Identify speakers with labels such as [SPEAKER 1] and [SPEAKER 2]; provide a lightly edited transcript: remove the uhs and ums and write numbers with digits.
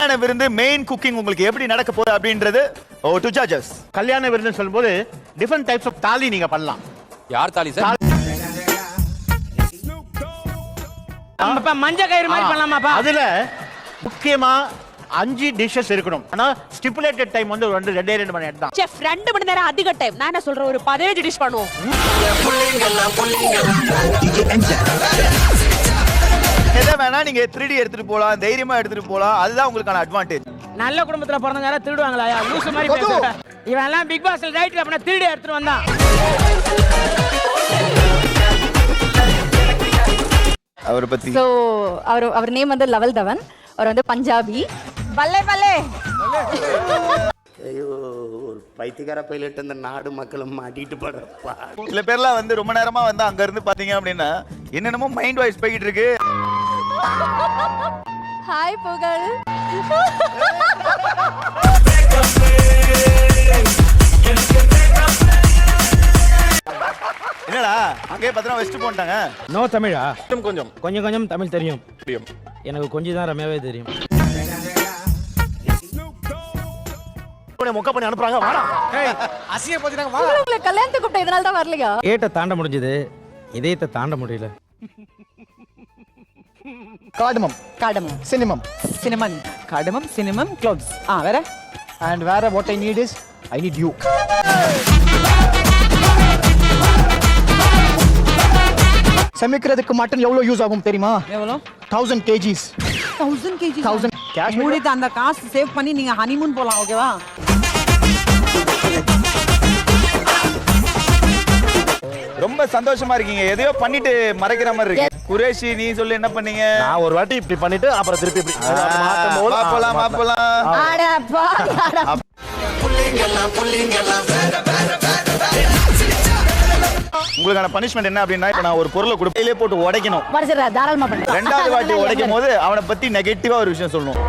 [SPEAKER 1] கல்யாண விருந்து main cooking உங்களுக்கு எப்படி நடக்க போகுது அப்படின்றது டு ஜட்ஜஸ்.
[SPEAKER 2] கல்யாண விருந்து சொல்லும்போது டிஃபரெண்ட் டைப்ஸ் ஆஃப் தாலி நீங்க பண்ணலாம்.
[SPEAKER 3] யார் தாலி சார்?
[SPEAKER 4] மஞ்ச கயிறு மாதிரி பண்ணலாமாப்பா?
[SPEAKER 2] அதுல முக்கியமா 5 டிஷஸ் இருக்கணும். ஆனா ஸ்டிபுலேட்டட் டைம் வந்து 2 மணி நேரம் தான்.
[SPEAKER 5] செஃப் 2 மணி நேரம் அதிக டைம். நான் என்ன சொல்றேன், ஒரு 15 டிஷ் பண்ணுவோம்.
[SPEAKER 1] எதை வேணா நீங்க 3D எடுத்துட்டு போலாம், தைரியமா எடுத்துட்டு போலாம். அதுதான் உங்களுக்கான அட்வான்டேஜ்.
[SPEAKER 4] நல்ல குடும்பத்துல பிறந்தவங்க யாரா திருடுவாங்களா? லூசு மாதிரி பேசுற. இவன் எல்லாம் பிக் பாஸ்ல ரைட்ல பண்ண திருடி எடுத்துட்டு வந்தான்.
[SPEAKER 1] அவரை பத்தி
[SPEAKER 6] சோ அவர் நேம் வந்து லவல் தவன். அவர் வந்து பஞ்சாபி. பல்லே பல்லே.
[SPEAKER 7] ஐயோ, ஒரு பைத்தியக்கார பைலட் இந்த நாடு மக்களும் மாட்டிட்டு படுறப்பா.
[SPEAKER 1] சில பேர்லாம் வந்து ரொம்ப நேரமா வந்து அங்க இருந்து பாத்தீங்க அப்படின்னா என்னென்னமோ மைண்ட் வாய்ஸ் போய்கிட்டு இருக்கு.
[SPEAKER 6] ஹாய் புகழ்.
[SPEAKER 1] என்னடா அங்கே பத்திரம் வச்சுட்டு போட்டாங்க.
[SPEAKER 4] நோ தமிழா?
[SPEAKER 2] கொஞ்சம்
[SPEAKER 4] கொஞ்சம் தமிழ் தெரியும். எனக்கு கொஞ்சம் தான் ரம்யாவே தெரியும்.
[SPEAKER 2] மொக்க பண்ணி அனுப்புறாங்க. வாடா.
[SPEAKER 6] உங்களை கல்யாணத்துக்கு கூப்பிட்ட இதனால தான் வரலையா?
[SPEAKER 4] ஏட்ட தாண்ட முடிஞ்சது, இதயத்தை தாண்ட முடியல.
[SPEAKER 8] Cardamom
[SPEAKER 6] cardamom.
[SPEAKER 8] Cinnamon
[SPEAKER 9] cinnamon cardamom cinnamon cloves. வேற
[SPEAKER 8] and வேற what I need is I need you. சமைக்கிறதுக்கு மட்டன் எவ்வளவு யூஸ் ஆகும் தெரியுமா?
[SPEAKER 9] எவ்வளோ?
[SPEAKER 8] 1000 kgs.
[SPEAKER 9] 1000 kg.
[SPEAKER 8] 1000 cash.
[SPEAKER 9] மூடிட்டு அந்த காசு சேவ் பண்ணி நீங்க ஹனிமூன் போலாம். ஓகேவா?
[SPEAKER 1] ரொம்ப சந்தோஷமா இருக்கீங்க. எதையோ பண்ணிட்டு மறைக்கிற மாதிரி இருக்கு. குரேஷி நீ சொல்லு, என்ன பண்ணீங்க?
[SPEAKER 2] நான் ஒரு வாட்டி இப்படி பண்ணிட்டு அப்புறம் திருப்பி இப்படி
[SPEAKER 1] மாப்பலாம்.
[SPEAKER 6] அட பா.
[SPEAKER 1] உங்களுக்கான பனிஷ்மெண்ட் என்ன அப்படின்னா, இப்ப நான் ஒரு பொருளை கொடுப்பையிலே போட்டு உடைக்கணும்.
[SPEAKER 6] தாராளமா பண்ணு.
[SPEAKER 1] 2வது வாட்டி உடைக்கும் போது அவனை பத்தி நெகட்டிவா ஒரு விஷயம் சொல்லணும்.